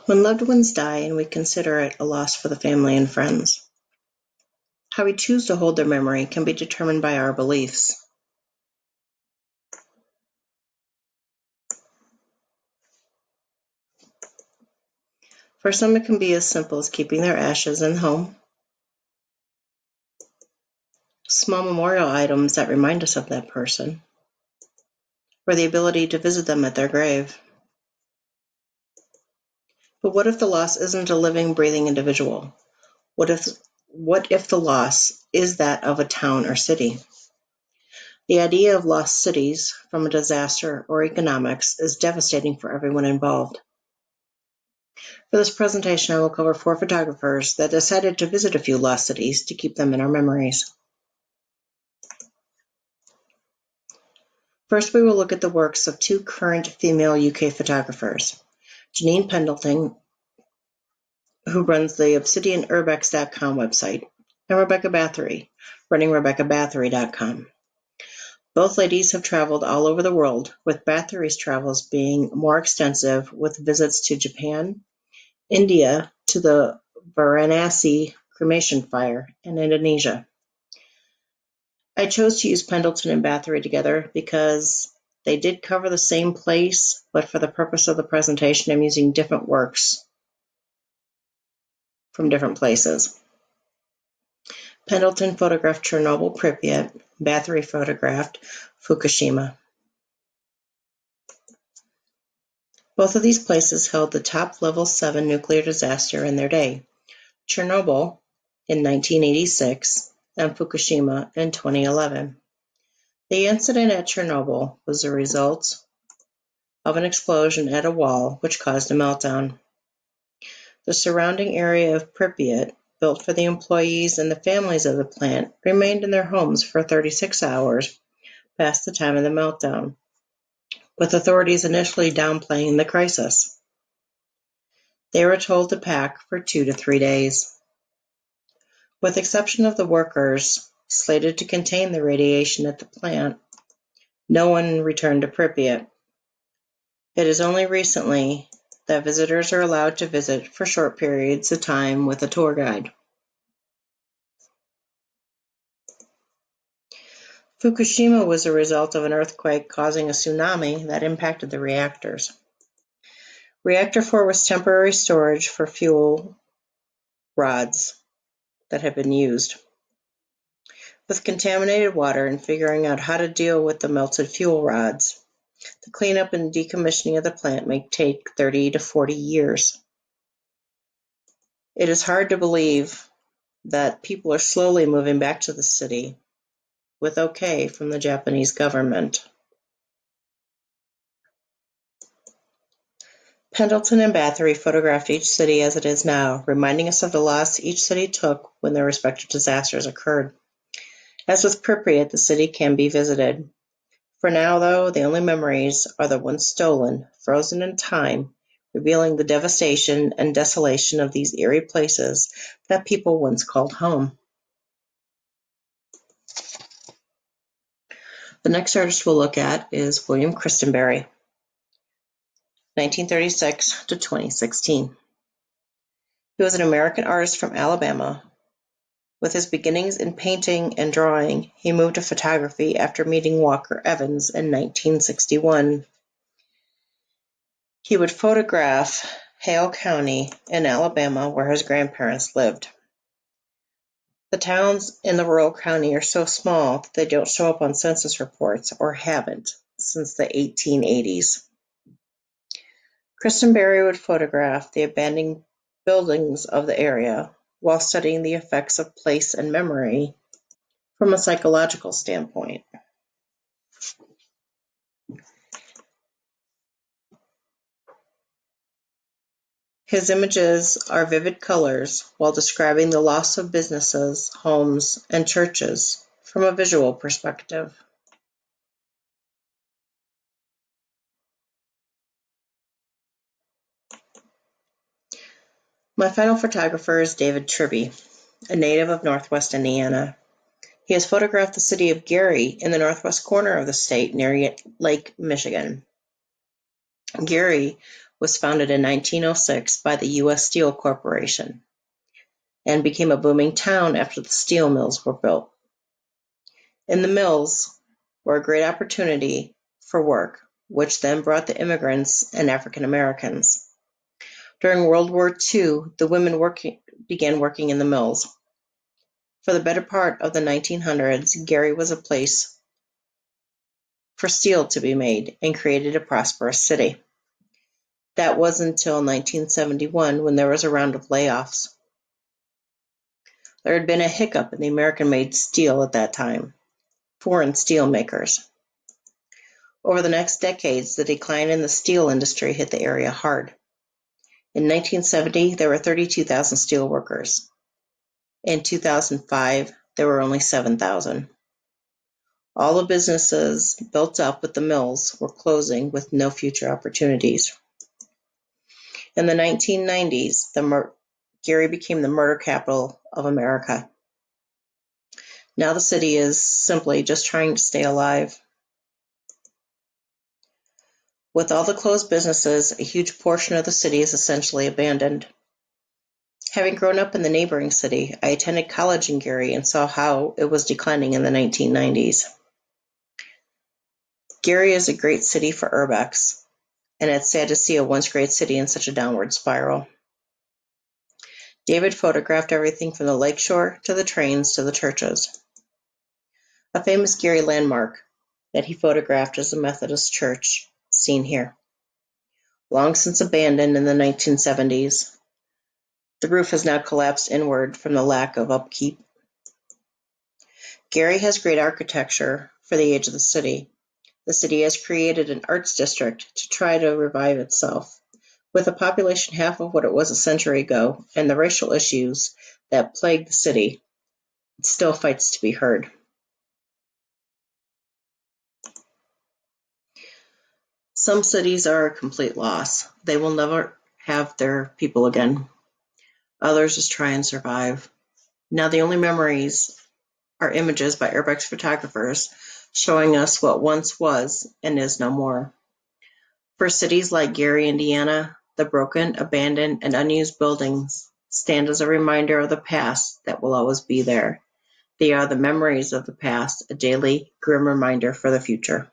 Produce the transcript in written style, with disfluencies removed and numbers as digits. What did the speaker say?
When loved ones die and we consider it a loss for the family and friends, how we choose to hold their memory can be determined by our beliefs. For some, it can be as simple as keeping their ashes in home, small memorial items that remind us of that person, or the ability to visit them at their grave. But what if the loss isn't a living, breathing individual? What if the loss is that of a town or city? The idea of lost cities from a disaster or economics is devastating for everyone involved. For this presentation, I will cover 4 photographers that decided to visit a few lost cities to keep them in our memories. First, we will look at the works of 2 current female UK photographers, Janine Pendleton, who runs the obsidianurbex.com website, and Rebecca Bathory, running RebeccaBathory.com. Both ladies have traveled all over the world, with Bathory's travels being more extensive, with visits to Japan, India, to the Varanasi cremation fire, and Indonesia. I chose to use Pendleton and Bathory together because they did cover the same place, but for the purpose of the presentation, I'm using different works from different places. Pendleton photographed Chernobyl, Pripyat. Bathory photographed Fukushima. Both of these places held the top level 7 nuclear disaster in their day. Chernobyl in 1986 and Fukushima in 2011. The incident at Chernobyl was the result of an explosion at a wall which caused a meltdown. The surrounding area of Pripyat, built for the employees and the families of the plant, remained in their homes for 36 hours past the time of the meltdown, with authorities initially downplaying the crisis. They were told to pack for 2 to 3 days. With exception of the workers slated to contain the radiation at the plant, no one returned to Pripyat. It is only recently that visitors are allowed to visit for short periods of time with a tour guide. Fukushima was a result of an earthquake causing a tsunami that impacted the reactors. Reactor 4 was temporary storage for fuel rods that had been used. With contaminated water and figuring out how to deal with the melted fuel rods, the cleanup and decommissioning of the plant may take 30 to 40 years. It is hard to believe that people are slowly moving back to the city with okay from the Japanese government. Pendleton and Bathory photographed each city as it is now, reminding us of the loss each city took when their respective disasters occurred. As with Pripyat, the city can be visited. For now, though, the only memories are the ones stolen, frozen in time, revealing the devastation and desolation of these eerie places that people once called home. The next artist we'll look at is William Christenbury, 1936 to 2016. He was an American artist from Alabama. With his beginnings in painting and drawing, he moved to photography after meeting Walker Evans in 1961. He would photograph Hale County in Alabama, where his grandparents lived. The towns in the rural county are so small that they don't show up on census reports, or haven't, since the 1880s. Christenbury would photograph the abandoned buildings of the area while studying the effects of place and memory from a psychological standpoint. His images are vivid colors while describing the loss of businesses, homes, and churches from a visual perspective. My final photographer is David Tribby, a native of Northwest Indiana. He has photographed the city of Gary in the northwest corner of the state near Lake Michigan. Gary was founded in 1906 by the U.S. Steel Corporation and became a booming town after the steel mills were built. In the mills were a great opportunity for work, which then brought the immigrants and African Americans. During World War II, the women began working in the mills. For the better part of the 1900s, Gary was a place for steel to be made and created a prosperous city. That was until 1971 when there was a round of layoffs. There had been a hiccup in the American-made steel at that time, foreign steel makers. Over the next decades, the decline in the steel industry hit the area hard. In 1970, there were 32,000 steel workers. In 2005, there were only 7,000. All the businesses built up with the mills were closing with no future opportunities. In the 1990s, Gary became the murder capital of America. Now the city is simply just trying to stay alive. With all the closed businesses, a huge portion of the city is essentially abandoned. Having grown up in the neighboring city, I attended college in Gary and saw how it was declining in the 1990s. Gary is a great city for urbex, and it's sad to see a once great city in such a downward spiral. David photographed everything from the lakeshore to the trains to the churches. A famous Gary landmark that he photographed is the Methodist Church, seen here. Long since abandoned in the 1970s, the roof has now collapsed inward from the lack of upkeep. Gary has great architecture for the age of the city. The city has created an arts district to try to revive itself. With a population half of what it was a century ago and the racial issues that plague the city, it still fights to be heard. Some cities are a complete loss. They will never have their people again. Others just try and survive. Now the only memories are images by urbex photographers showing us what once was and is no more. For cities like Gary, Indiana, the broken, abandoned, and unused buildings stand as a reminder of the past that will always be there. They are the memories of the past, a daily, grim reminder for the future.